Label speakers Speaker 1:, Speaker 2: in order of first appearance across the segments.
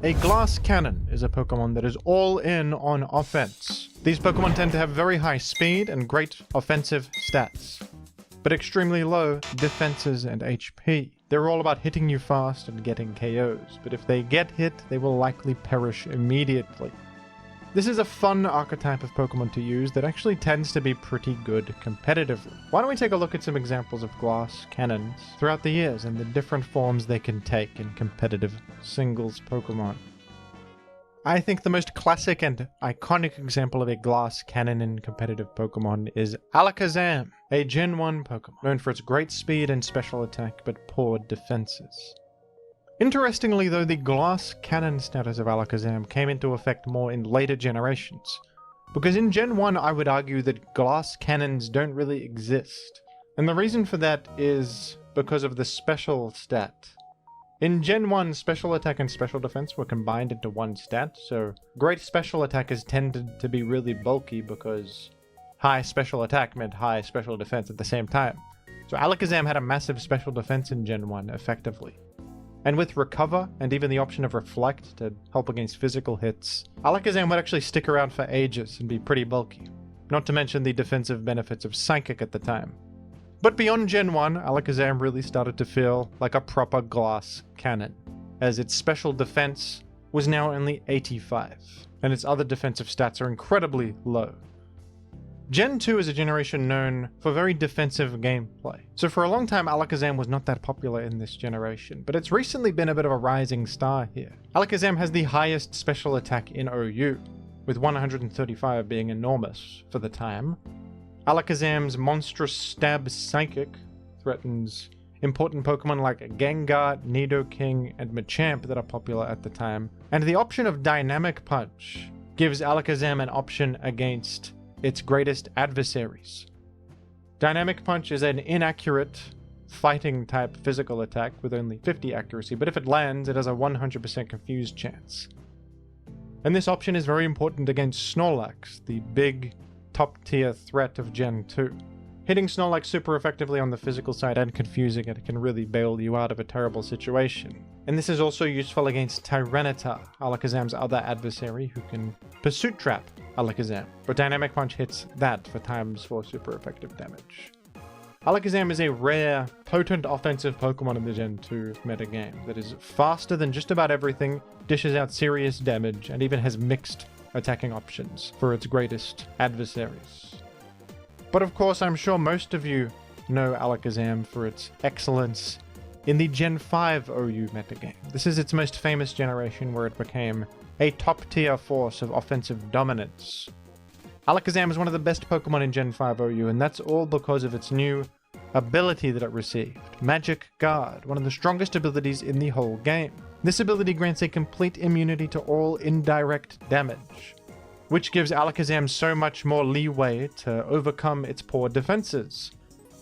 Speaker 1: A glass cannon is a Pokemon that is all in on offense. These Pokemon tend to have very high speed and great offensive stats, but extremely low defenses and HP. They're all about hitting you fast and getting KOs, but if they get hit, they will likely perish immediately. This is a fun archetype of Pokemon to use that actually tends to be pretty good competitively. Why don't we take a look at some examples of glass cannons throughout the years and the different forms they can take in competitive singles Pokemon. I think the most classic and iconic example of a glass cannon in competitive Pokemon is Alakazam, a Gen 1 Pokemon, known for its great speed and special attack but poor defenses. Interestingly though, the glass cannon status of Alakazam came into effect more in later generations, because in Gen 1 I would argue that glass cannons don't really exist, and the reason for that is because of the special stat. In Gen 1, special attack and special defense were combined into one stat, so great special attackers tended to be really bulky because high special attack meant high special defense at the same time. So Alakazam had a massive special defense in Gen 1 effectively. And with Recover, and even the option of Reflect to help against physical hits, Alakazam would actually stick around for ages and be pretty bulky. Not to mention the defensive benefits of Psychic at the time. But beyond Gen 1, Alakazam really started to feel like a proper glass cannon, as its special defense was now only 85, and its other defensive stats are incredibly low. Gen 2 is a generation known for very defensive gameplay, so for a long time Alakazam was not that popular in this generation, but it's recently been a bit of a rising star here. Alakazam has the highest special attack in OU, with 135 being enormous for the time. Alakazam's monstrous stab Psychic threatens important Pokemon like Gengar, Nidoking, and Machamp that are popular at the time, and the option of Dynamic Punch gives Alakazam an option against its greatest adversaries. Dynamic Punch is an inaccurate fighting type physical attack with only 50 accuracy, but if it lands, it has a 100% confused chance. And this option is very important against Snorlax, the big top tier threat of Gen 2. Hitting Snorlax super effectively on the physical side and confusing it can really bail you out of a terrible situation. And this is also useful against Tyranitar, Alakazam's other adversary who can Pursuit Trap Alakazam, but Dynamic Punch hits that for ×4 super effective damage. Alakazam is a rare, potent offensive Pokemon in the Gen 2 metagame that is faster than just about everything, dishes out serious damage, and even has mixed attacking options for its greatest adversaries. But of course, I'm sure most of you know Alakazam for its excellence in the Gen 5 OU metagame. This is its most famous generation where it became a top-tier force of offensive dominance. Alakazam is one of the best Pokemon in Gen 5 OU, and that's all because of its new ability that it received, Magic Guard, one of the strongest abilities in the whole game. This ability grants a complete immunity to all indirect damage, which gives Alakazam so much more leeway to overcome its poor defenses.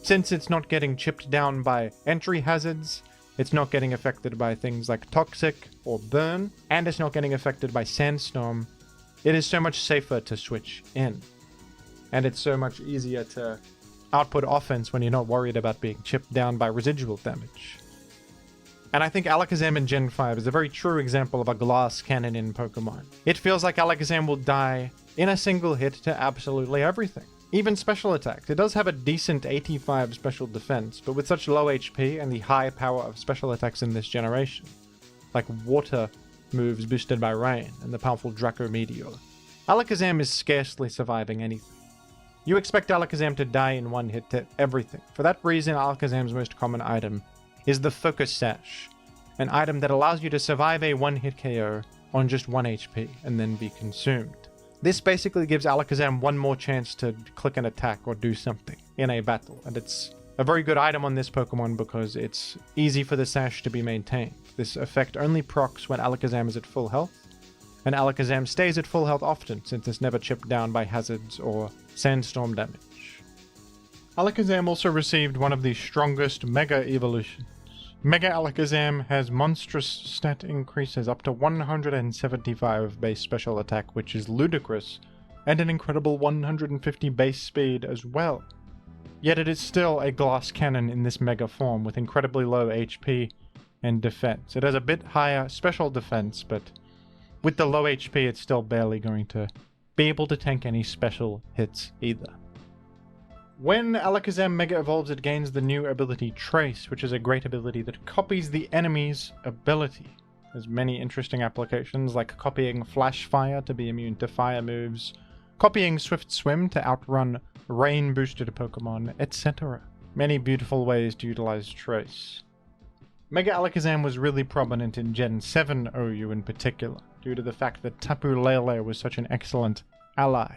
Speaker 1: Since it's not getting chipped down by entry hazards, it's not getting affected by things like Toxic or Burn, and it's not getting affected by Sandstorm, it is so much safer to switch in. And it's so much easier to output offense when you're not worried about being chipped down by residual damage. And I think Alakazam in Gen 5 is a very true example of a glass cannon in Pokemon. It feels like Alakazam will die in a single hit to absolutely everything. Even special attacks. It does have a decent 85 special defense, but with such low HP and the high power of special attacks in this generation, like water moves boosted by rain and the powerful Draco Meteor, Alakazam is scarcely surviving anything. You expect Alakazam to die in one hit to everything. For that reason, Alakazam's most common item is the Focus Sash, an item that allows you to survive a one-hit KO on just 1 HP and then be consumed. This basically gives Alakazam one more chance to click an attack or do something in a battle, and it's a very good item on this Pokemon because it's easy for the Sash to be maintained. This effect only procs when Alakazam is at full health, and Alakazam stays at full health often since it's never chipped down by hazards or sandstorm damage. Alakazam also received one of the strongest Mega Evolutions. Mega Alakazam has monstrous stat increases up to 175 base special attack, which is ludicrous, and an incredible 150 base speed as well. Yet it is still a glass cannon in this mega form with incredibly low HP and defense. It has a bit higher special defense, but with the low HP, it's still barely going to be able to tank any special hits either. When Alakazam Mega Evolves, it gains the new ability Trace, which is a great ability that copies the enemy's ability. There's many interesting applications, like copying Flash Fire to be immune to fire moves, copying Swift Swim to outrun rain-boosted Pokemon, etc. Many beautiful ways to utilize Trace. Mega Alakazam was really prominent in Gen 7 OU in particular, due to the fact that Tapu Lele was such an excellent ally.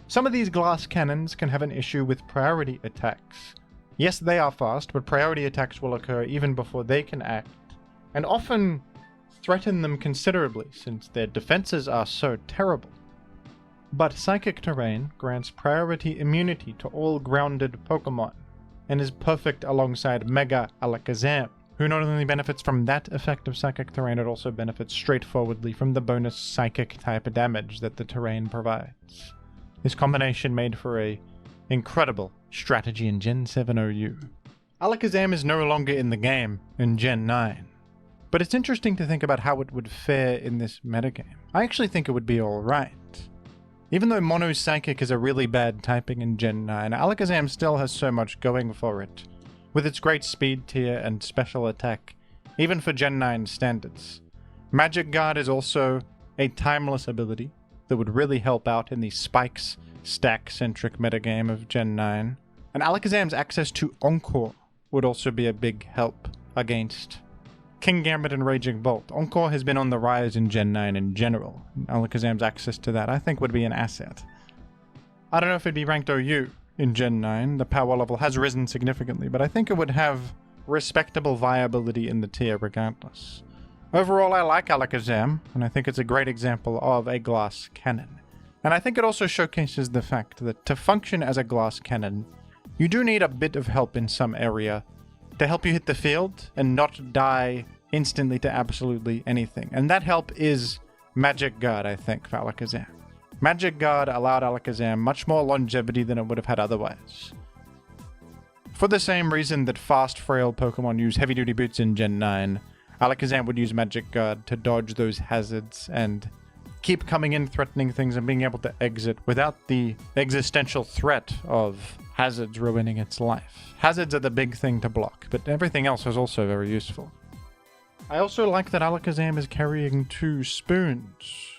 Speaker 1: Some of these glass cannons can have an issue with priority attacks. Yes, they are fast, but priority attacks will occur even before they can act, and often threaten them considerably since their defenses are so terrible. But Psychic Terrain grants priority immunity to all grounded Pokemon, and is perfect alongside Mega Alakazam, who not only benefits from that effect of Psychic Terrain, it also benefits straightforwardly from the bonus Psychic type damage that the terrain provides. This combination made for a incredible strategy in Gen 7 OU. Alakazam is no longer in the game in Gen 9, but it's interesting to think about how it would fare in this metagame. I actually think it would be alright. Even though Mono Psychic is a really bad typing in Gen 9, Alakazam still has so much going for it, with its great speed tier and special attack, even for Gen 9 standards. Magic Guard is also a timeless ability that would really help out in the spikes stack-centric metagame of Gen 9. And Alakazam's access to Encore would also be a big help against King Gambit and Raging Bolt. Encore has been on the rise in Gen 9 in general. Alakazam's access to that, I think, would be an asset. I don't know if it'd be ranked OU in Gen 9. The power level has risen significantly, but I think it would have respectable viability in the tier regardless. Overall, I like Alakazam, and I think it's a great example of a glass cannon. And I think it also showcases the fact that to function as a glass cannon, you do need a bit of help in some area to help you hit the field and not die instantly to absolutely anything. And that help is Magic Guard, I think, for Alakazam. Magic Guard allowed Alakazam much more longevity than it would have had otherwise. For the same reason that fast, frail Pokemon use heavy-duty boots in Gen 9, Alakazam would use Magic Guard to dodge those hazards and keep coming in, threatening things, and being able to exit without the existential threat of hazards ruining its life. Hazards are the big thing to block, but everything else is also very useful. I also like that Alakazam is carrying 2 spoons.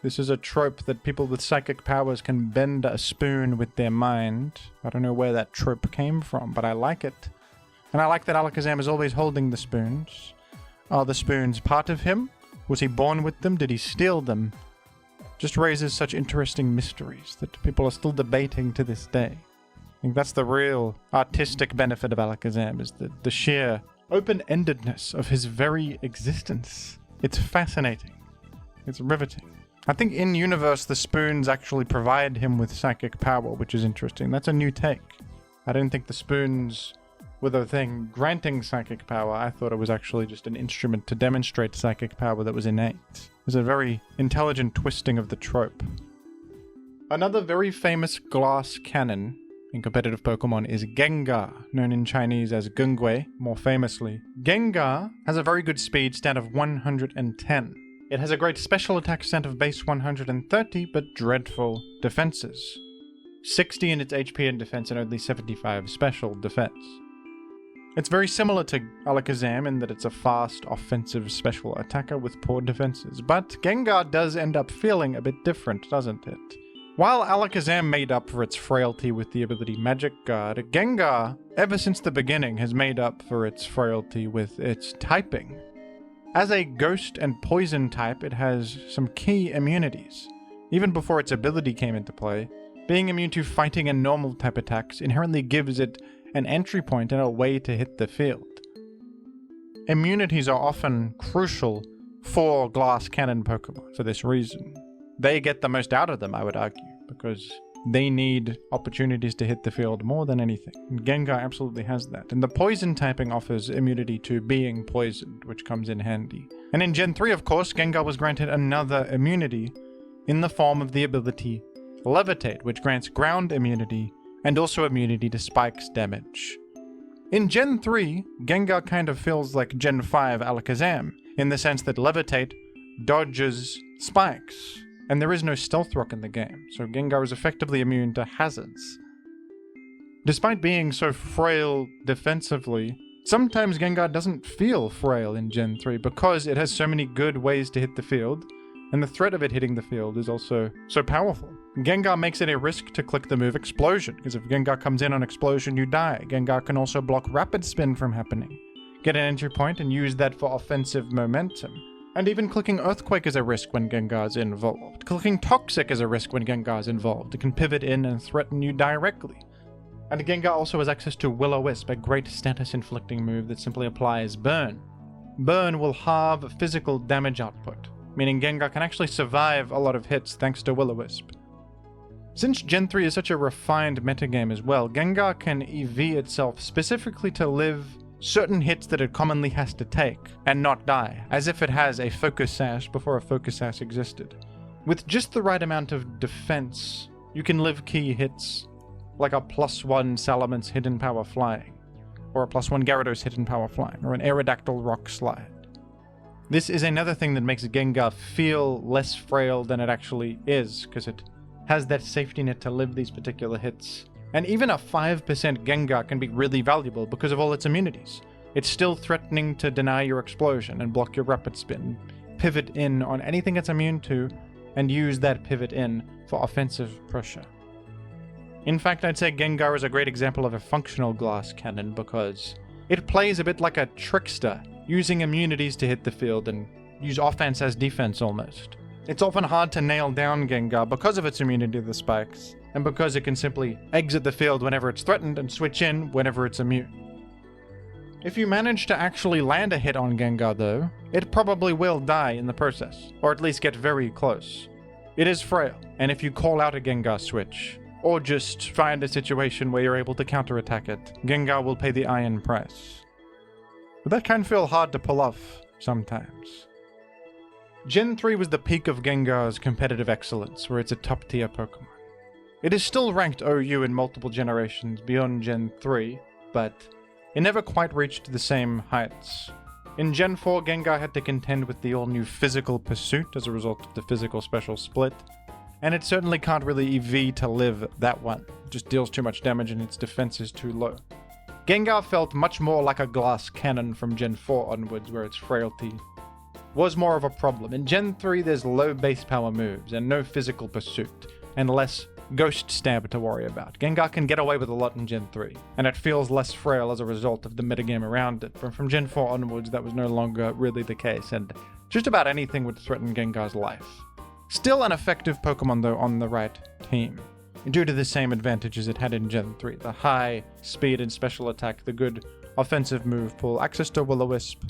Speaker 1: This is a trope that people with psychic powers can bend a spoon with their mind. I don't know where that trope came from, but I like it. And I like that Alakazam is always holding the spoons. Are the spoons part of him? Was he born with them? Did he steal them? Just raises such interesting mysteries that people are still debating to this day. I think that's the real artistic benefit of Alakazam, is the sheer open-endedness of his very existence. It's fascinating. It's riveting. I think in-universe the spoons actually provide him with psychic power, which is interesting. That's a new take. I didn't think the spoons were the thing granting psychic power. I thought it was actually just an instrument to demonstrate psychic power that was innate. It's a very intelligent twisting of the trope. Another very famous glass cannon in competitive Pokemon is Gengar, known in Chinese as Gengui, more famously. Gengar has a very good speed stat of 110. It has a great special attack stat of base 130, but dreadful defenses. 60 in its HP and defense, and only 75 special defense. It's very similar to Alakazam in that it's a fast, offensive special attacker with poor defenses, but Gengar does end up feeling a bit different, doesn't it? While Alakazam made up for its frailty with the ability Magic Guard, Gengar, ever since the beginning, has made up for its frailty with its typing. As a ghost and poison type, it has some key immunities. Even before its ability came into play, being immune to fighting and normal type attacks inherently gives it an entry point and a way to hit the field. Immunities are often crucial for glass cannon Pokemon for this reason. They get the most out of them, I would argue, because they need opportunities to hit the field more than anything. And Gengar absolutely has that. And the poison typing offers immunity to being poisoned, which comes in handy. And in Gen 3, of course, Gengar was granted another immunity in the form of the ability Levitate, which grants ground immunity and also immunity to spikes damage. In Gen 3, Gengar kind of feels like Gen 5 Alakazam, in the sense that Levitate dodges spikes, and there is no stealth rock in the game, so Gengar is effectively immune to hazards. Despite being so frail defensively, sometimes Gengar doesn't feel frail in Gen 3 because it has so many good ways to hit the field, and the threat of it hitting the field is also so powerful. Gengar makes it a risk to click the move Explosion, because if Gengar comes in on Explosion, you die. Gengar can also block Rapid Spin from happening, get an entry point and use that for offensive momentum. And even clicking Earthquake is a risk when Gengar's involved. Clicking Toxic is a risk when Gengar's involved. It can pivot in and threaten you directly. And Gengar also has access to Will-O-Wisp, a great status-inflicting move that simply applies Burn. Burn will halve physical damage output, meaning Gengar can actually survive a lot of hits thanks to Will-O-Wisp. Since Gen 3 is such a refined metagame as well, Gengar can EV itself specifically to live certain hits that it commonly has to take and not die, as if it has a Focus Sash before a Focus Sash existed. With just the right amount of defense, you can live key hits like a +1 Salaman's Hidden Power Flying, or a +1 Gyarados Hidden Power Flying, or an Aerodactyl Rock Slide. This is another thing that makes Gengar feel less frail than it actually is, because it has that safety net to live these particular hits. And even a 5% Gengar can be really valuable because of all its immunities. It's still threatening to deny your Explosion and block your Rapid Spin, pivot in on anything it's immune to, and use that pivot in for offensive pressure. In fact, I'd say Gengar is a great example of a functional glass cannon because it plays a bit like a trickster, using immunities to hit the field and use offense as defense almost. It's often hard to nail down Gengar because of its immunity to the spikes, and because it can simply exit the field whenever it's threatened and switch in whenever it's immune. If you manage to actually land a hit on Gengar though, it probably will die in the process, or at least get very close. It is frail, and if you call out a Gengar switch, or just find a situation where you're able to counterattack it, Gengar will pay the iron price. But that can feel hard to pull off sometimes. Gen 3 was the peak of Gengar's competitive excellence, where it's a top tier Pokemon. It is still ranked OU in multiple generations beyond Gen 3, but it never quite reached the same heights. In Gen 4, Gengar had to contend with the all-new Physical Pursuit as a result of the Physical Special Split, and it certainly can't really EV to live that one. It just deals too much damage and its defense is too low. Gengar felt much more like a glass cannon from Gen 4 onwards, where its frailty was more of a problem. In Gen 3, there's low base power moves and no Physical Pursuit, and less Ghost Stab to worry about. Gengar can get away with a lot in Gen 3, and it feels less frail as a result of the metagame around it. But from Gen 4 onwards, that was no longer really the case, and just about anything would threaten Gengar's life. Still an effective Pokemon though on the right team, due to the same advantages it had in Gen 3. The high speed and special attack, the good offensive move pool, access to Will-O-Wisp,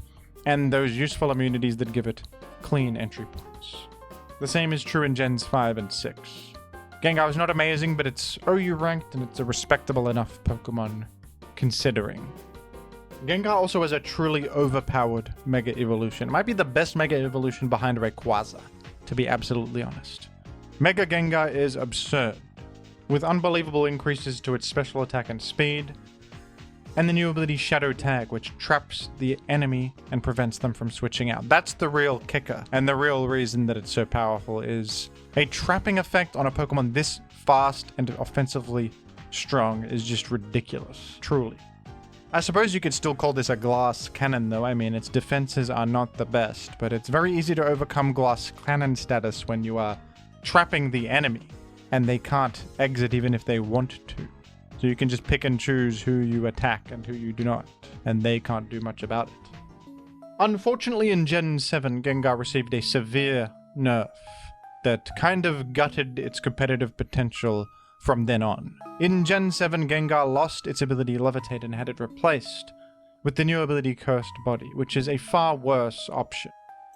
Speaker 1: and those useful immunities that give it clean entry points. The same is true in Gens 5 and 6. Gengar is not amazing, but it's OU ranked and it's a respectable enough Pokemon considering. Gengar also has a truly overpowered Mega Evolution. It might be the best Mega Evolution behind Rayquaza, to be absolutely honest. Mega Gengar is absurd, with unbelievable increases to its special attack and speed, and the new ability Shadow Tag, which traps the enemy and prevents them from switching out. That's the real kicker, and the real reason that it's so powerful is a trapping effect on a Pokemon this fast and offensively strong is just ridiculous, truly. I suppose you could still call this a glass cannon though. I mean, its defenses are not the best, but it's very easy to overcome glass cannon status when you are trapping the enemy, and they can't exit even if they want to. So you can just pick and choose who you attack and who you do not, and they can't do much about it. Unfortunately, in Gen 7, Gengar received a severe nerf that kind of gutted its competitive potential from then on. In Gen 7, Gengar lost its ability Levitate and had it replaced with the new ability Cursed Body, which is a far worse option.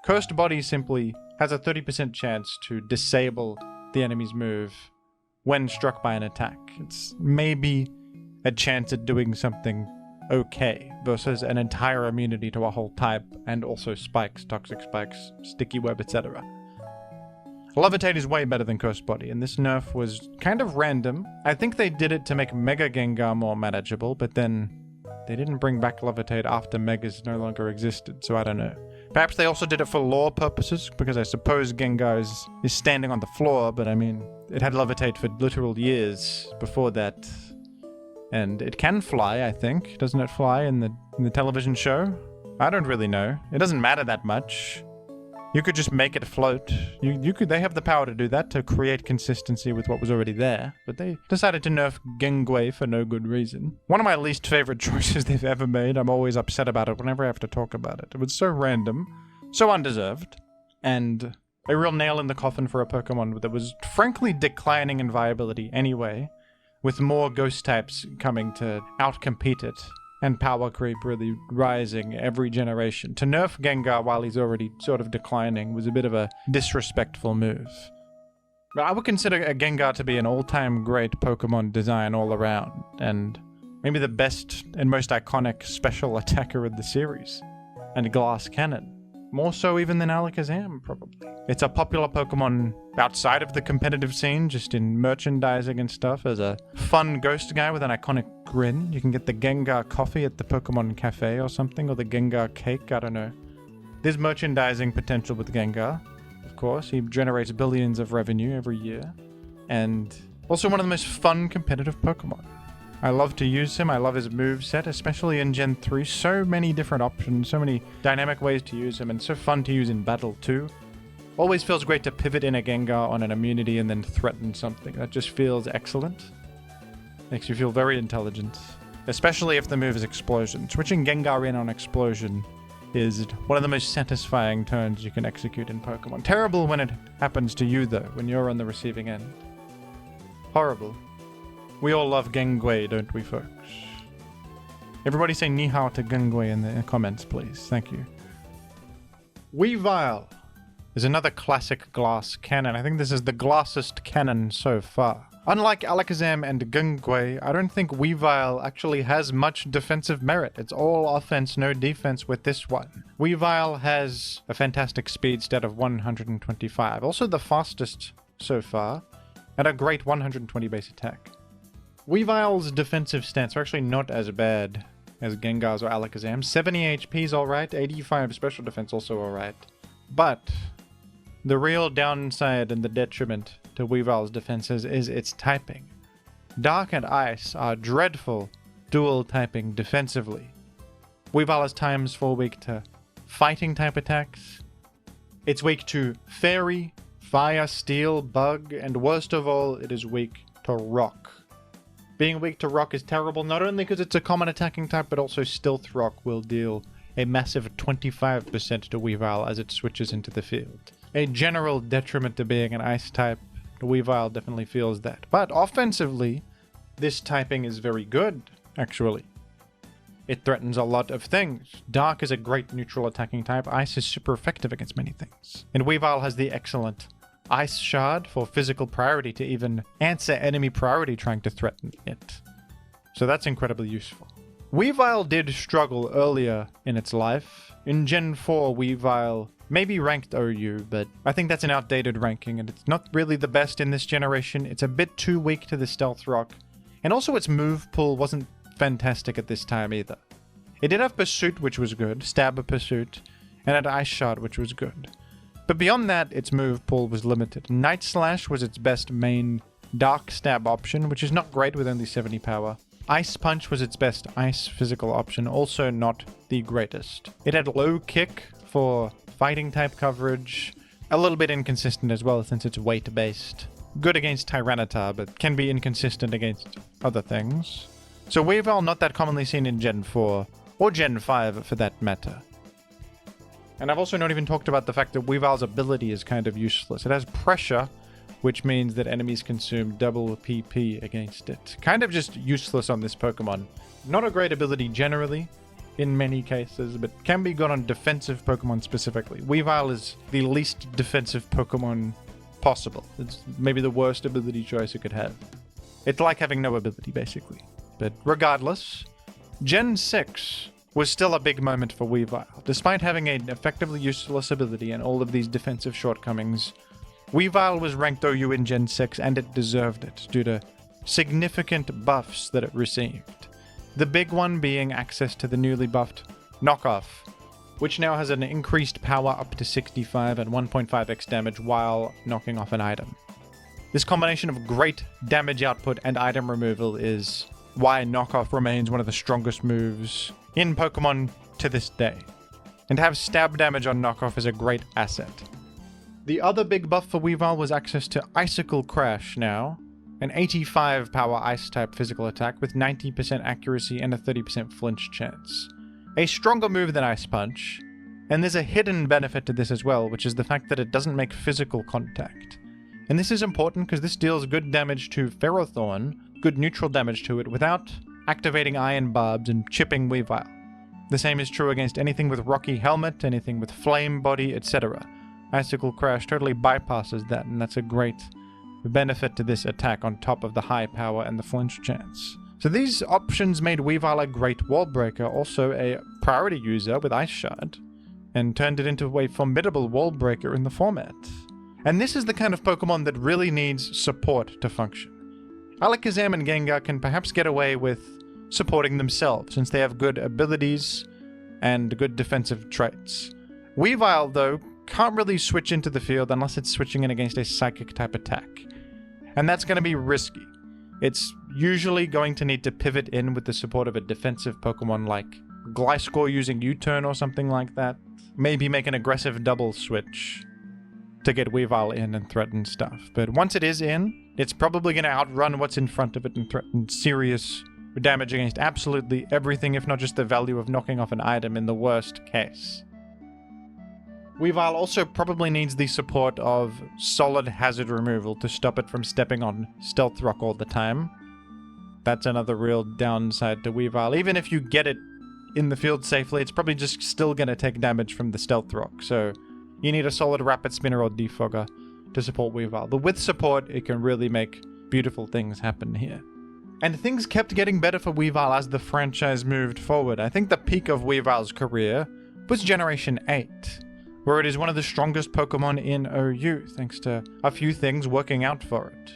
Speaker 1: Cursed Body simply has a 30% chance to disable the enemy's move when struck by an attack. It's maybe a chance at doing something okay versus an entire immunity to a whole type and also spikes, toxic spikes, sticky web, etc. Levitate is way better than Cursed Body, and this nerf was kind of random. I think they did it to make Mega Gengar more manageable, but then they didn't bring back Levitate after Megas no longer existed, so I don't know. Perhaps they also did it for lore purposes, because I suppose Gengar is standing on the floor, but I mean, it had levitate for literal years before that. And it can fly, I think. Doesn't it fly in the television show? I don't really know. It doesn't matter that much. You could just make it float. They have the power to do that, to create consistency with what was already there. But they decided to nerf Gengar for no good reason. One of my least favorite choices they've ever made. I'm always upset about it whenever I have to talk about it. It was so random, so undeserved, and a real nail in the coffin for a Pokemon that was frankly declining in viability anyway, with more ghost types coming to outcompete it. And power creep really rising every generation. To nerf Gengar while he's already sort of declining was a bit of a disrespectful move. But I would consider a Gengar to be an all-time great Pokemon design all around, and maybe the best and most iconic special attacker in the series. And Glass Cannon. More so even than Alakazam, probably. It's a popular Pokemon outside of the competitive scene, just in merchandising and stuff, as a fun ghost guy with an iconic grin. You can get the Gengar coffee at the Pokemon Cafe or something, or the Gengar cake, I don't know. There's merchandising potential with Gengar, of course. He generates billions of revenue every year. And also one of the most fun competitive Pokemon. I love to use him. I love his moveset, especially in Gen 3. So many different options, so many dynamic ways to use him, and so fun to use in battle too. Always feels great to pivot in a Gengar on an immunity and then threaten something. That just feels excellent. Makes you feel very intelligent. Especially if the move is Explosion. Switching Gengar in on Explosion is one of the most satisfying turns you can execute in Pokemon. Terrible when it happens to you though, when you're on the receiving end. Horrible. We all love Gengar, don't we, folks? Everybody say ni hao to Gengar in the comments, please. Thank you. Weavile is another classic glass cannon. I think this is the glassest cannon so far. Unlike Alakazam and Gengar, I don't think Weavile actually has much defensive merit. It's all offense, no defense with this one. Weavile has a fantastic speed stat of 125. Also the fastest so far, and a great 120 base attack. Weavile's defensive stats are actually not as bad as Gengar's or Alakazam. 70 HP is alright, 85 special defense also alright. But the real downside and the detriment to Weavile's defenses is its typing. Dark and Ice are dreadful dual typing defensively. Weavile is times 4 weak to fighting type attacks. It's weak to Fairy, Fire, Steel, Bug, and worst of all, it is weak to Rock. Being weak to Rock is terrible, not only because it's a common attacking type, but also Stealth Rock will deal a massive 25% to Weavile as it switches into the field. A general detriment to being an Ice type, Weavile definitely feels that. But offensively, this typing is very good, actually. It threatens a lot of things. Dark is a great neutral attacking type, Ice is super effective against many things. And Weavile has the excellent Ice Shard for physical priority to even answer enemy priority trying to threaten it. So that's incredibly useful. Weavile did struggle earlier in its life. In Gen 4, Weavile maybe ranked OU, but I think that's an outdated ranking, and it's not really the best in this generation. It's a bit too weak to the Stealth Rock, and also its move pool wasn't fantastic at this time either. It did have Pursuit, which was good, Stab Pursuit, and had Ice Shard, which was good. But beyond that, its move pool was limited. Night Slash was its best main Dark Stab option, which is not great with only 70 power. Ice Punch was its best Ice physical option, also not the greatest. It had Low Kick for fighting type coverage, a little bit inconsistent as well since it's weight based. Good against Tyranitar, but can be inconsistent against other things. So Weavile not that commonly seen in Gen 4, or Gen 5 for that matter. And I've also not even talked about the fact that Weavile's ability is kind of useless. It has Pressure, which means that enemies consume double PP against it. Kind of just useless on this Pokemon. Not a great ability generally, in many cases, but can be good on defensive Pokemon specifically. Weavile is the least defensive Pokemon possible. It's maybe the worst ability choice you could have. It's like having no ability, basically. But regardless, Gen 6 was still a big moment for Weavile. Despite having an effectively useless ability and all of these defensive shortcomings, Weavile was ranked OU in Gen 6, and it deserved it due to significant buffs that it received. The big one being access to the newly buffed Knockoff, which now has an increased power up to 65 and 1.5x damage while knocking off an item. This combination of great damage output and item removal is why knockoff remains one of the strongest moves in Pokemon to this day. And to have stab damage on knockoff is a great asset. The other big buff for Weavile was access to Icicle Crash now, an 85 power Ice-type physical attack with 90% accuracy and a 30% flinch chance. A stronger move than Ice Punch, and there's a hidden benefit to this as well, which is the fact that it doesn't make physical contact. And this is important because this deals good damage to Ferrothorn, good neutral damage to it, without activating Iron Barbs and chipping Weavile. The same is true against anything with Rocky Helmet, anything with Flame Body, etc. Icicle Crash totally bypasses that, and that's a great benefit to this attack on top of the high power and the flinch chance. So these options made Weavile a great wall breaker, also a priority user with Ice Shard, and turned it into a formidable wall breaker in the format. And this is the kind of Pokemon that really needs support to function. Alakazam and Gengar can perhaps get away with supporting themselves, since they have good abilities and good defensive traits. Weavile, though, can't really switch into the field unless it's switching in against a Psychic-type attack. And that's going to be risky. It's usually going to need to pivot in with the support of a defensive Pokemon like Gliscor using U-turn or something like that. Maybe make an aggressive double switch to get Weavile in and threaten stuff. But once it is in, it's probably going to outrun what's in front of it and threaten serious damage against absolutely everything, if not just the value of knocking off an item in the worst case. Weavile also probably needs the support of solid hazard removal to stop it from stepping on Stealth Rock all the time. That's another real downside to Weavile. Even if you get it in the field safely, it's probably just still going to take damage from the Stealth Rock, so you need a solid Rapid Spinner or Defogger to support Weavile. But with support, it can really make beautiful things happen here. And things kept getting better for Weavile as the franchise moved forward. I think the peak of Weavile's career was Generation 8, where it is one of the strongest Pokemon in OU, thanks to a few things working out for it.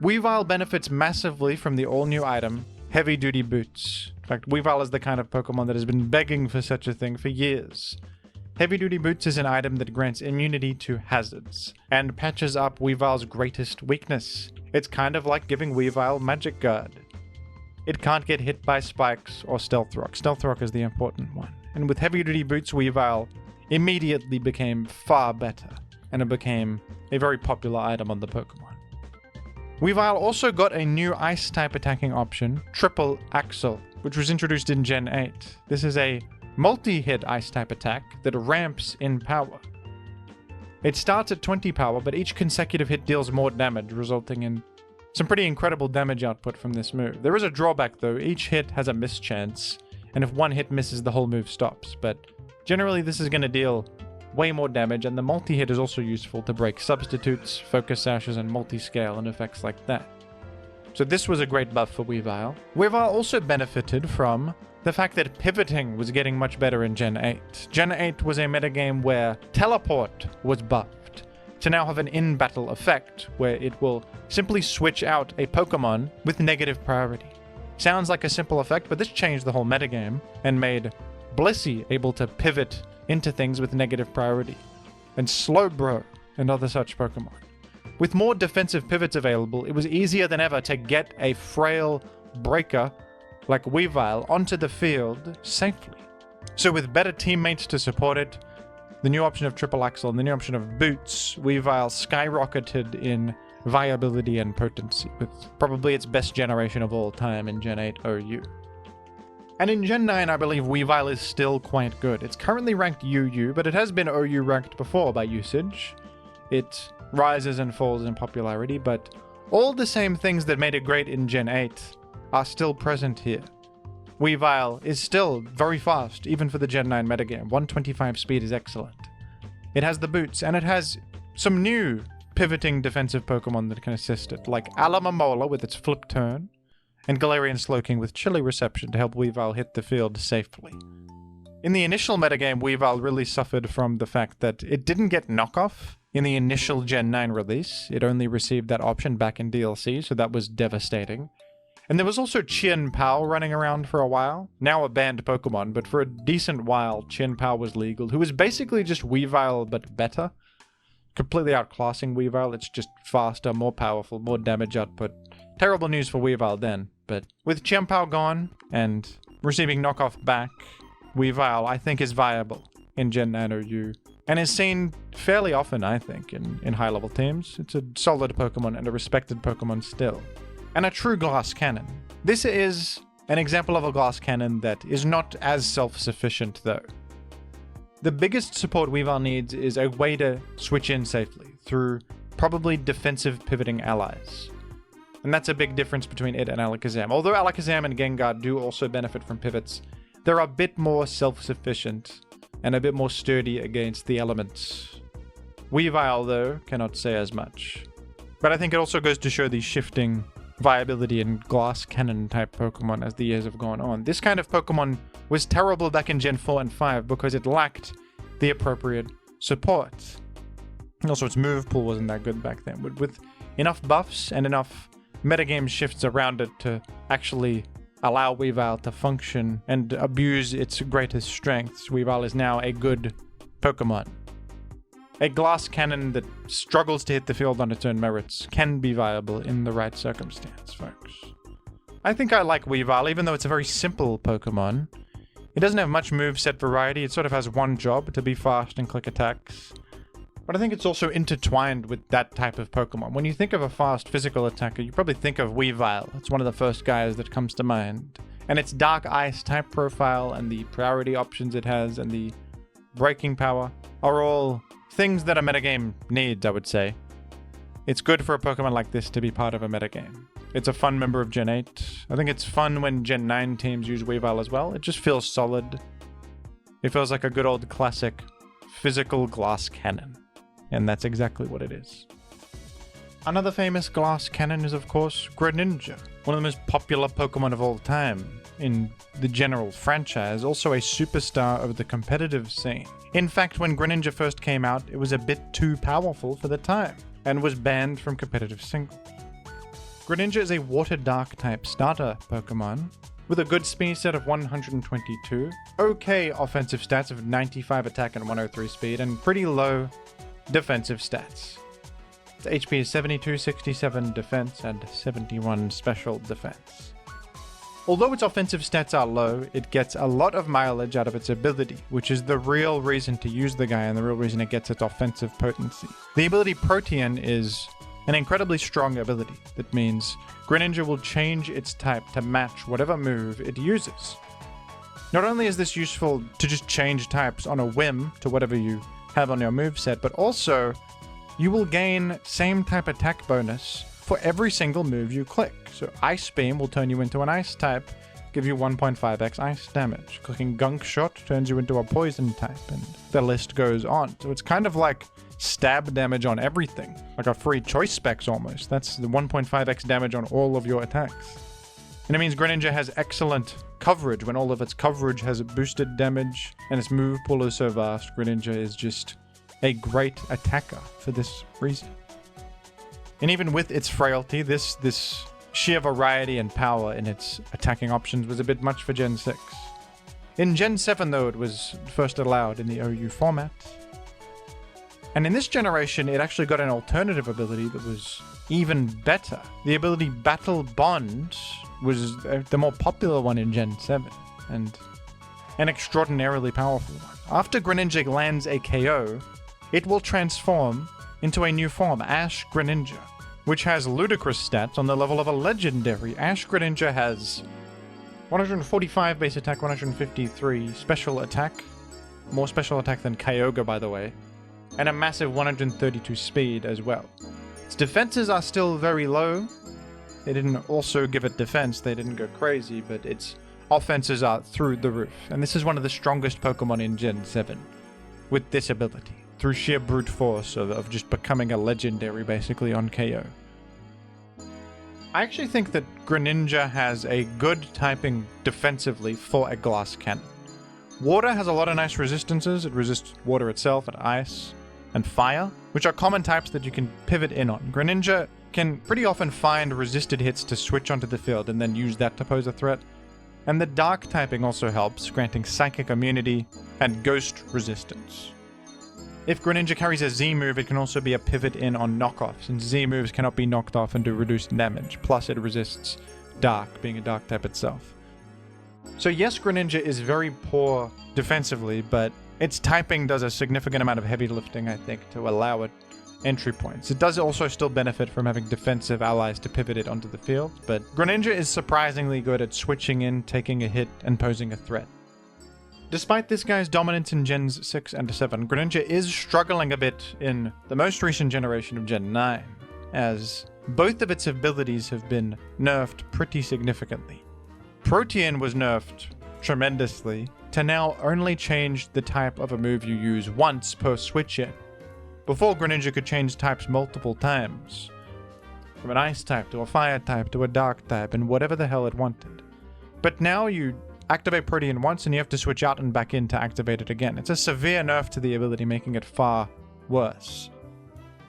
Speaker 1: Weavile benefits massively from the all-new item, Heavy Duty Boots. In fact, Weavile is the kind of Pokemon that has been begging for such a thing for years. Heavy Duty Boots is an item that grants immunity to hazards, and patches up Weavile's greatest weakness. It's kind of like giving Weavile Magic Guard. It can't get hit by spikes or Stealth Rock. Stealth Rock is the important one. And with Heavy Duty Boots, Weavile immediately became far better, and it became a very popular item on the Pokemon. Weavile also got a new Ice-type attacking option, Triple Axle, which was introduced in Gen 8. This is a multi-hit Ice-type attack that ramps in power. It starts at 20 power, but each consecutive hit deals more damage, resulting in some pretty incredible damage output from this move. There is a drawback though, each hit has a miss chance, and if one hit misses, the whole move stops, but generally this is going to deal way more damage, and the multi-hit is also useful to break substitutes, focus sashes, and multi-scale and effects like that. So this was a great buff for Weavile. Weavile also benefited from the fact that pivoting was getting much better in Gen 8. Gen 8 was a metagame where teleport was buffed to now have an in-battle effect, where it will simply switch out a Pokemon with negative priority. Sounds like a simple effect, but this changed the whole metagame and made Blissey able to pivot into things with negative priority, and Slowbro and other such Pokemon. With more defensive pivots available, it was easier than ever to get a frail breaker like Weavile onto the field safely. So with better teammates to support it, the new option of Triple Axle and the new option of Boots, Weavile skyrocketed in viability and potency, with probably its best generation of all time in Gen 8 OU. And in Gen 9, I believe Weavile is still quite good. It's currently ranked UU, but it has been OU ranked before by usage. It rises and falls in popularity, but all the same things that made it great in Gen 8 are still present here. Weavile is still very fast, even for the Gen 9 metagame. 125 speed is excellent. It has the boots, and it has some new pivoting defensive Pokemon that can assist it, like Alamamola with its flip turn, and Galarian Slowking with Chilly Reception to help Weavile hit the field safely. In the initial metagame, Weavile really suffered from the fact that it didn't get knockoff in the initial Gen 9 release. It only received that option back in DLC, so that was devastating. And there was also Chien-Pao running around for a while. Now a banned Pokemon, but for a decent while, Chien-Pao was legal, who was basically just Weavile, but better. Completely outclassing Weavile. It's just faster, more powerful, more damage output. Terrible news for Weavile then, but with Chien-Pao gone and receiving knockoff back, Weavile, I think, is viable in Gen 9 OU. And is seen fairly often, I think, in high-level teams. It's a solid Pokemon and a respected Pokemon still. And a true glass cannon. This is an example of a glass cannon that is not as self-sufficient, though. The biggest support Weavile needs is a way to switch in safely, through probably defensive pivoting allies. And that's a big difference between it and Alakazam. Although Alakazam and Gengar do also benefit from pivots, they're a bit more self-sufficient and a bit more sturdy against the elements. Weavile, though, cannot say as much. But I think it also goes to show the shifting viability in glass cannon type Pokemon as the years have gone on. This kind of Pokemon was terrible back in Gen 4 and 5 because it lacked the appropriate support. And also its move pool wasn't that good back then. But with enough buffs and enough metagame shifts around it to actually allow Weavile to function and abuse its greatest strengths, Weavile is now a good Pokemon. A glass cannon that struggles to hit the field on its own merits can be viable in the right circumstance, folks. I think I like Weavile, even though it's a very simple Pokemon. It doesn't have much moveset variety, it sort of has one job, to be fast and click attacks. But I think it's also intertwined with that type of Pokemon. When you think of a fast physical attacker, you probably think of Weavile. It's one of the first guys that comes to mind. And its Dark Ice type profile and the priority options it has and the breaking power are all things that a metagame needs, I would say. It's good for a Pokemon like this to be part of a metagame. It's a fun member of Gen 8. I think it's fun when Gen 9 teams use Weavile as well. It just feels solid. It feels like a good old classic physical glass cannon. And that's exactly what it is. Another famous glass cannon is, of course, Greninja, one of the most popular Pokemon of all time in the general franchise, also a superstar of the competitive scene. In fact, when Greninja first came out, it was a bit too powerful for the time, and was banned from competitive singles. Greninja is a Water Dark type starter Pokemon, with a good speed set of 122, okay offensive stats of 95 attack and 103 speed, and pretty low defensive stats. Its HP is 72, 67 defense, and 71 special defense. Although its offensive stats are low, it gets a lot of mileage out of its ability, which is the real reason to use the guy and the real reason it gets its offensive potency. The ability Protean is an incredibly strong ability. That means Greninja will change its type to match whatever move it uses. Not only is this useful to just change types on a whim to whatever you have on your moveset, but also you will gain same type attack bonus for every single move you click. So Ice Beam will turn you into an ice type, give you 1.5x ice damage. Clicking Gunk Shot turns you into a poison type, and the list goes on. So it's kind of like stab damage on everything, like a free choice specs almost. That's the 1.5x damage on all of your attacks. And it means Greninja has excellent coverage when all of its coverage has boosted damage, and its move pool is so vast. Greninja is just a great attacker for this reason. And even with its frailty, this sheer variety and power in its attacking options was a bit much for Gen 6. In Gen 7, though, it was first allowed in the OU format. And in this generation, it actually got an alternative ability that was even better. The ability Battle Bond was the more popular one in Gen 7, and an extraordinarily powerful one. After Greninja lands a KO, it will transform into a new form, Ash Greninja, which has ludicrous stats on the level of a legendary. Ash Greninja has 145 base attack, 153 special attack, more special attack than Kyogre, by the way, and a massive 132 speed as well. Its defenses are still very low. They didn't also give it defense, they didn't go crazy, but its offenses are through the roof. And this is one of the strongest Pokemon in Gen 7 with this ability, through sheer brute force of just becoming a legendary basically on KO. I actually think that Greninja has a good typing defensively for a glass cannon. Water has a lot of nice resistances. It resists water itself and ice and fire, which are common types that you can pivot in on. Greninja can pretty often find resisted hits to switch onto the field and then use that to pose a threat. And the dark typing also helps, granting psychic immunity and ghost resistance. If Greninja carries a Z move, it can also be a pivot in on knockoff, since Z moves cannot be knocked off and do reduced damage, plus it resists dark, being a dark type itself. So yes, Greninja is very poor defensively, but its typing does a significant amount of heavy lifting, I think, to allow it entry points. It does also still benefit from having defensive allies to pivot it onto the field, but Greninja is surprisingly good at switching in, taking a hit, and posing a threat. Despite this guy's dominance in Gens 6 and 7, Greninja is struggling a bit in the most recent generation of Gen 9, as both of its abilities have been nerfed pretty significantly. Protean was nerfed tremendously to now only change the type of a move you use once per switch in. Before, Greninja could change types multiple times, from an ice type to a fire type to a dark type and whatever the hell it wanted. But now you activate Protean once and you have to switch out and back in to activate it again. It's a severe nerf to the ability, making it far worse.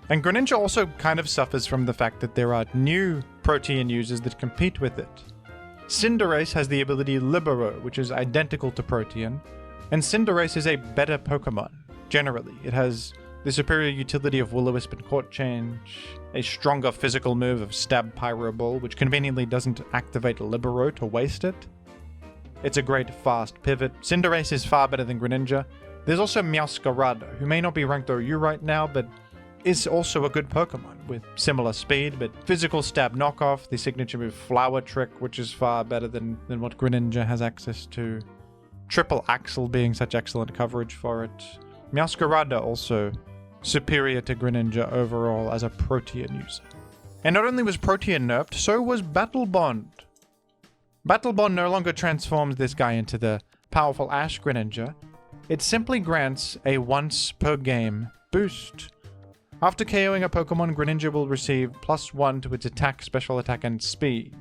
Speaker 1: And Greninja also kind of suffers from the fact that there are new Protean users that compete with it. Cinderace has the ability Libero, which is identical to Protean, and Cinderace is a better Pokemon, generally. It has the superior utility of Will-O-Wisp and Court Change, a stronger physical move of Stab Pyro Ball, which conveniently doesn't activate Libero to waste it. It's a great fast pivot. Cinderace is far better than Greninja. There's also Meowscarada, who may not be ranked OU right now, but is also a good Pokemon with similar speed, but physical stab knockoff, the signature move Flower Trick, which is far better than what Greninja has access to. Triple Axle being such excellent coverage for it. Meowscarada also superior to Greninja overall as a Protean user. And not only was Protean nerfed, so was Battle Bond. Battle Bond no longer transforms this guy into the powerful Ash Greninja. It simply grants a once per game boost. After KOing a Pokemon, Greninja will receive +1 to its attack, special attack, and speed,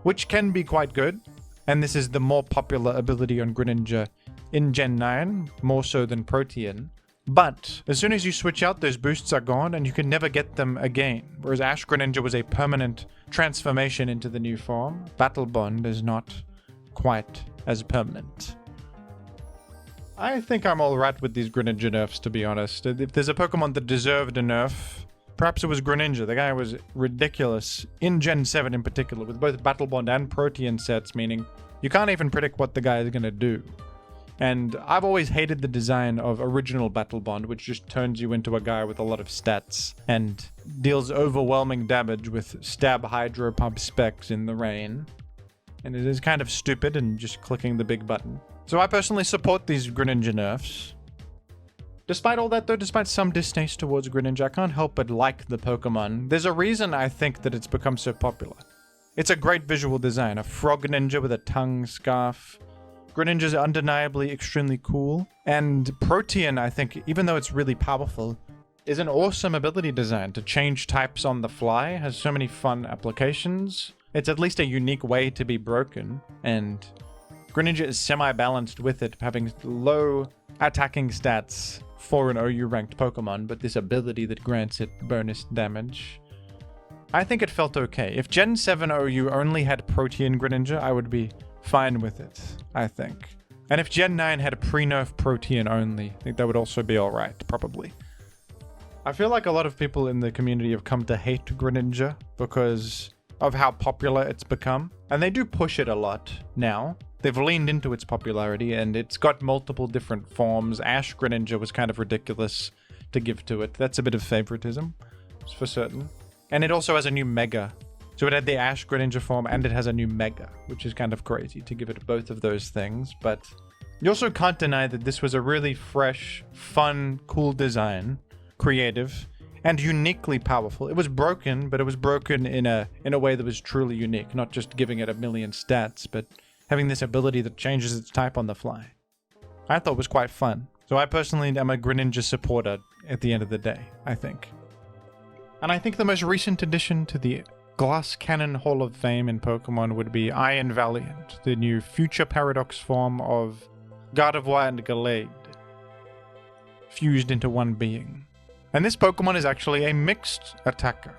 Speaker 1: which can be quite good, and this is the more popular ability on Greninja in Gen 9, more so than Protean. But as soon as you switch out, those boosts are gone and you can never get them again, whereas Ash Greninja was a permanent transformation into the new form. Battle Bond is not quite as permanent. I think I'm alright with these Greninja nerfs, to be honest. If there's a Pokemon that deserved a nerf, perhaps it was Greninja. The guy was ridiculous, in Gen 7 in particular, with both Battle Bond and Protean sets, meaning you can't even predict what the guy is going to do. And I've always hated the design of original Battle Bond, which just turns you into a guy with a lot of stats and deals overwhelming damage with Stab Hydro Pump specs in the rain. And it is kind of stupid and just clicking the big button. So I personally support these Greninja nerfs. Despite all that though, despite some distaste towards Greninja, I can't help but like the Pokemon. There's a reason I think that it's become so popular. It's a great visual design, a frog ninja with a tongue scarf. Greninja is undeniably extremely cool. And Protean, I think, even though it's really powerful, is an awesome ability design to change types on the fly, has so many fun applications. It's at least a unique way to be broken, and Greninja is semi-balanced with it, having low attacking stats for an OU ranked Pokemon, but this ability that grants it bonus damage. I think it felt okay. If Gen 7 OU only had Protean Greninja, I would be fine with it, I think. And if Gen 9 had a pre-nerf Protean only, I think that would also be alright, probably. I feel like a lot of people in the community have come to hate Greninja because of how popular it's become. And they do push it a lot now. They've leaned into its popularity, and it's got multiple different forms. Ash Greninja was kind of ridiculous to give to it. That's a bit of favoritism, for certain. And it also has a new Mega. So it had the Ash Greninja form, and it has a new Mega, which is kind of crazy to give it both of those things. But you also can't deny that this was a really fresh, fun, cool design, creative, and uniquely powerful. It was broken, but it was broken in a way that was truly unique, not just giving it a million stats, but having this ability that changes its type on the fly. I thought it was quite fun. So I personally am a Greninja supporter at the end of the day, I think. And I think the most recent addition to the Glass Cannon Hall of Fame in Pokemon would be Iron Valiant, the new Future Paradox form of Gardevoir and Gallade, fused into one being. And this Pokemon is actually a mixed attacker.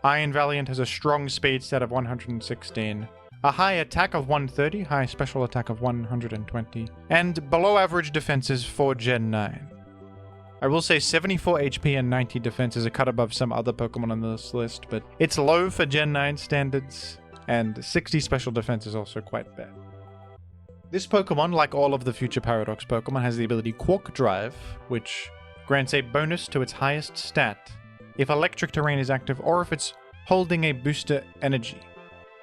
Speaker 1: Iron Valiant has a strong speed stat of 116, a high attack of 130, high special attack of 120, and below average defenses for Gen 9. I will say 74 HP and 90 defense is a cut above some other Pokemon on this list, but it's low for Gen 9 standards, and 60 special defense is also quite bad. This Pokemon, like all of the future Paradox Pokemon, has the ability Quark Drive, which grants a bonus to its highest stat if electric terrain is active or if it's holding a booster energy.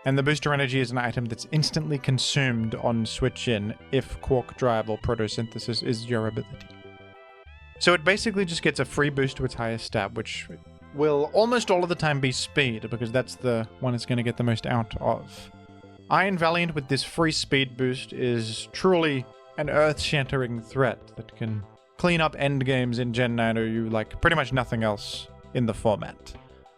Speaker 1: And the booster energy is an item that's instantly consumed on switch in if Quark Drive or Photosynthesis is your ability. So it basically just gets a free boost to its highest stat, which will almost all of the time be speed, because that's the one it's going to get the most out of. Iron Valiant with this free speed boost is truly an earth-shattering threat that can clean up endgames in Gen 9 OU like pretty much nothing else in the format.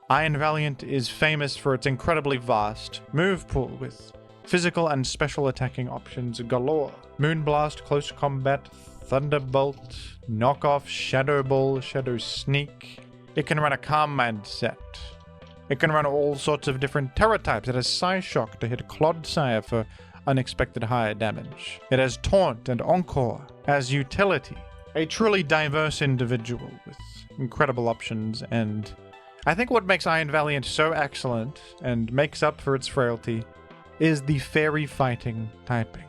Speaker 1: Iron Valiant is famous for its incredibly vast move pool with physical and special attacking options galore. Moonblast, Close Combat, Thunderbolt, Knockoff, Shadow Ball, Shadow Sneak. It can run a Calm Mind set. It can run all sorts of different Terra types. It has Psyshock to hit Clodsire for unexpected higher damage. It has Taunt and Encore as utility. A truly diverse individual with incredible options, and I think what makes Iron Valiant so excellent and makes up for its frailty is the fairy fighting typing.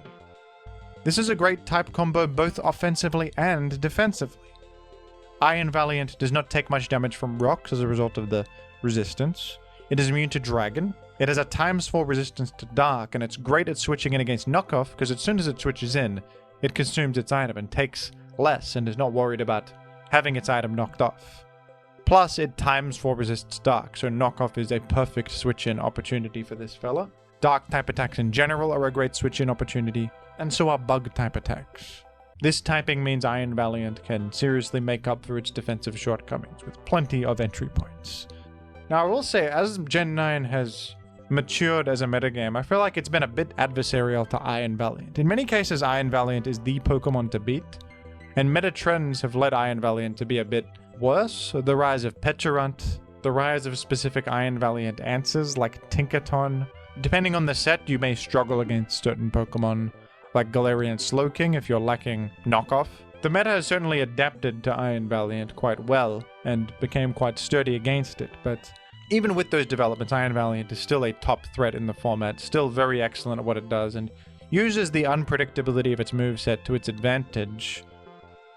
Speaker 1: This is a great type combo both offensively and defensively. Iron Valiant does not take much damage from rocks as a result of the resistance. It is immune to dragon. It has a ×4 resistance to dark, and it's great at switching in against knockoff because as soon as it switches in, it consumes its item and takes less and is not worried about having its item knocked off. Plus, it ×4 resists dark, so knockoff is a perfect switch-in opportunity for this fella. Dark type attacks in general are a great switch-in opportunity, and so are bug type attacks. This typing means Iron Valiant can seriously make up for its defensive shortcomings with plenty of entry points. Now, I will say, as Gen 9 has matured as a metagame, I feel like it's been a bit adversarial to Iron Valiant. In many cases, Iron Valiant is the Pokemon to beat, and meta trends have led Iron Valiant to be a bit worse. The rise of Petulant, the rise of specific Iron Valiant answers like Tinkaton. Depending on the set, you may struggle against certain Pokemon like Galarian Slowking if you're lacking knockoff. The meta has certainly adapted to Iron Valiant quite well and became quite sturdy against it, but even with those developments, Iron Valiant is still a top threat in the format, still very excellent at what it does, and uses the unpredictability of its moveset to its advantage.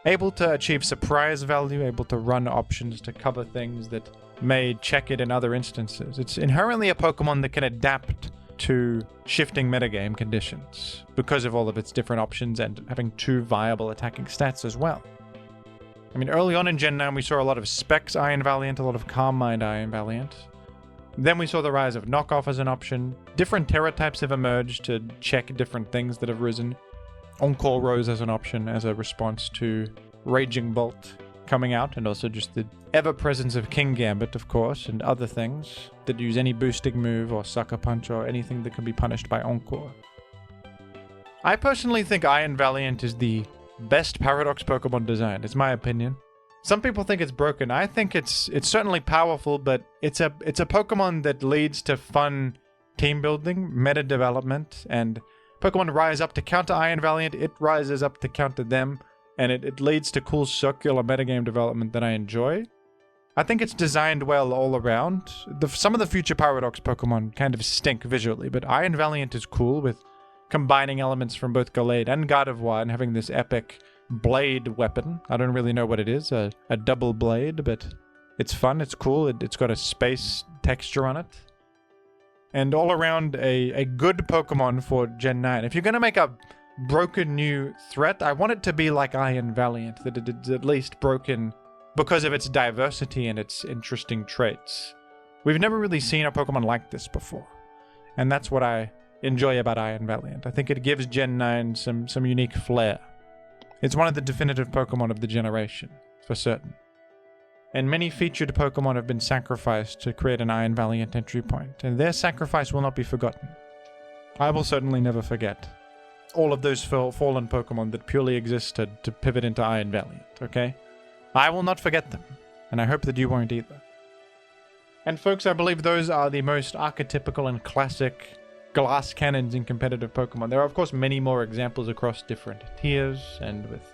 Speaker 1: Able to achieve surprise value, able to run options to cover things that may check it in other instances. It's inherently a Pokemon that can adapt to shifting metagame conditions because of all of its different options and having two viable attacking stats as well. I mean, early on in Gen 9, we saw a lot of Specs Iron Valiant, a lot of Calm Mind Iron Valiant. Then we saw the rise of Knockoff as an option. Different Terra types have emerged to check different things that have risen. Encore rose as an option as a response to Raging Bolt coming out, and also just the ever-presence of King Gambit, of course, and other things that use any boosting move or Sucker Punch or anything that can be punished by Encore. I personally think Iron Valiant is the best Paradox Pokemon design. It's my opinion. Some people think it's broken. I think it's certainly powerful, but it's a Pokemon that leads to fun team building, meta development, and Pokemon rise up to counter Iron Valiant, it rises up to counter them, and it leads to cool circular metagame development that I enjoy. I think it's designed well all around. Some of the future Paradox Pokemon kind of stink visually, but Iron Valiant is cool with combining elements from both Gallade and Gardevoir and having this epic blade weapon. I don't really know what it is, a double blade, but it's fun, it's cool, it's got a space texture on it. And all around a good Pokemon for Gen 9. If you're going to make a broken new threat, I want it to be like Iron Valiant, that it's at least broken because of its diversity and its interesting traits. We've never really seen a Pokemon like this before, and that's what I enjoy about Iron Valiant. I think it gives Gen 9 some unique flair. It's one of the definitive Pokemon of the generation, for certain. And many featured Pokemon have been sacrificed to create an Iron Valiant entry point, and their sacrifice will not be forgotten. I will certainly never forget all of those fallen Pokemon that purely existed to pivot into Iron Valiant, okay? I will not forget them, and I hope that you won't either. And folks, I believe those are the most archetypical and classic glass cannons in competitive Pokemon. There are, of course, many more examples across different tiers and with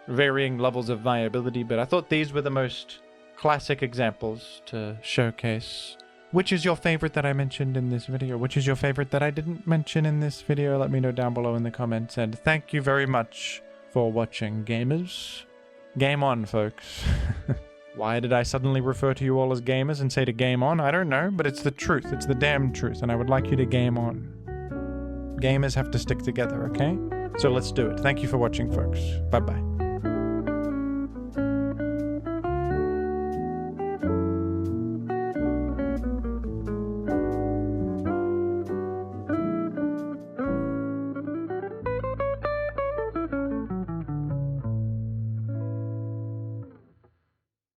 Speaker 1: varying levels of viability, but I thought these were the most classic examples to showcase. Which is your favorite that I mentioned in this video? Which is your favorite that I didn't mention in this video? Let me know down below in the comments, and thank you very much for watching, gamers. Game on, folks. Why did I suddenly refer to you all as gamers and say to game on? I don't know, but it's the truth. It's the damn truth, and I would like you to game on. Gamers have to stick together, okay? So let's do it. Thank you for watching, folks. Bye-bye.